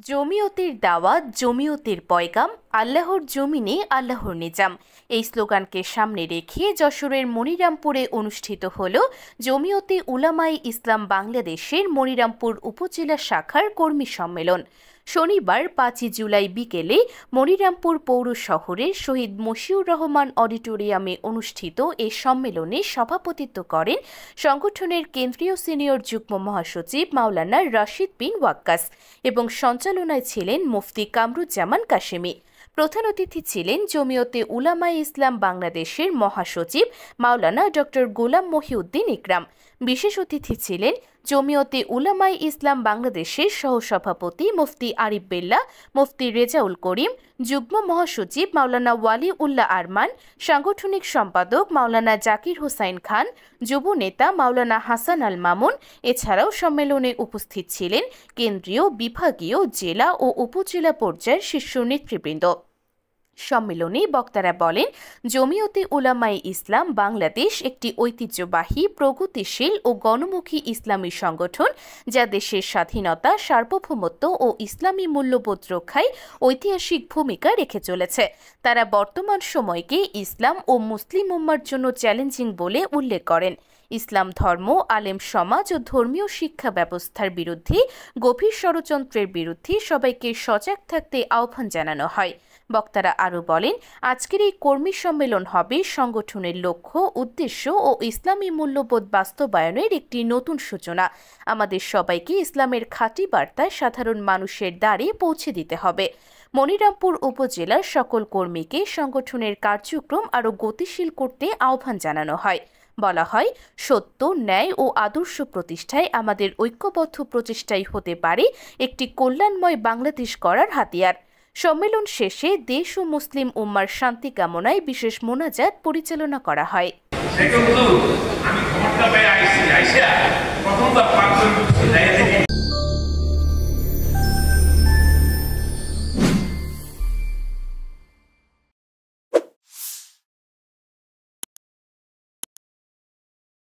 জমিয়তের দাওয়াত, জমিয়তের পয়গাম, আল্লাহর জমিনে আল্লাহর নিজাম এই স্লোগানকে সামনে রেখে যশোরের মনিরামপুরে অনুষ্ঠিত হল জমিয়তে উলামায়ে ইসলাম বাংলাদেশের মনিরামপুর উপজেলা শাখার কর্মী সম্মেলন। শনিবার 5 জুলাই বিকেলে মনিরামপুর পৌর শহরের শহীদ মশিউর রহমান অডিটোরিয়ামে অনুষ্ঠিত এ সম্মেলনে সভাপতিত্ব করেন সংগঠনের কেন্দ্রীয় সিনিয়র যুগ্ম মহাসচিব মাওলানা রাশিদ বিন ওয়াক্কাস এবং সঞ্চালনায় ছিলেন মুফতি কামরুজ্জামান কাশেমি। প্রধান অতিথি ছিলেন জমিয়তে উলামায়ে ইসলাম বাংলাদেশের মহাসচিব মাওলানা ডক্টর গোলাম মহিউদ্দিন ইকরাম। বিশেষ অতিথি ছিলেন জমিয়তে উলামায়ে ইসলাম বাংলাদেশের সহসভাপতি মুফতি আরিফ বিল্লাহ, মুফতি রেজাউল করিম, যুগ্ম মহাসচিব মাওলানা ওয়ালি উল্লাহ আরমান, সাংগঠনিক সম্পাদক মাওলানা জাকির হোসাইন খান, যুব নেতা মাওলানা হাসান আল মামুন। এছাড়াও সম্মেলনে উপস্থিত ছিলেন কেন্দ্রীয়, বিভাগীয়, জেলা ও উপজেলা পর্যায়ের শীর্ষ নেতৃবৃন্দ। সম্মেলনে বক্তারা বলেন, জমিয়তে উলামায়ে ইসলাম বাংলাদেশ একটি ঐতিহ্যবাহী, প্রগতিশীল ও গণমুখী ইসলামী সংগঠন যা দেশের স্বাধীনতা, সার্বভৌমত্ব ও ইসলামী মূল্যবোধ রক্ষায় ঐতিহাসিক ভূমিকা রেখে চলেছে। তারা বর্তমান সময়কে ইসলাম ও মুসলিম উম্মার জন্য চ্যালেঞ্জিং বলে উল্লেখ করেন। ইসলাম ধর্ম, আলেম সমাজ ও ধর্মীয় শিক্ষা ব্যবস্থার বিরুদ্ধে গভীর ষড়যন্ত্রের বিরুদ্ধে সবাইকে সজাগ থাকতে আহ্বান জানানো হয়। বক্তারা আরও বলেন, আজকের এই কর্মী সম্মেলন হবে সংগঠনের লক্ষ্য, উদ্দেশ্য ও ইসলামী মূল্যবোধ বাস্তবায়নের একটি নতুন সূচনা। আমাদের সবাইকে ইসলামের খাঁটি বার্তা সাধারণ মানুষের দ্বারে পৌঁছে দিতে হবে। মনিরামপুর উপজেলার সকল কর্মীকে সংগঠনের কার্যক্রম আরও গতিশীল করতে আহ্বান জানানো হয়। বলা হয়, সত্য, ন্যায় ও আদর্শ প্রতিষ্ঠায় আমাদের ঐক্যবদ্ধ প্রচেষ্টাই হতে পারে একটি কল্যাণময় বাংলাদেশ গড়ার হাতিয়ার। সম্মেলন শেষে দেশ ও মুসলিম উম্মার শান্তি কামনায় বিশেষ মোনাজাত পরিচালনা করা হয়। আমি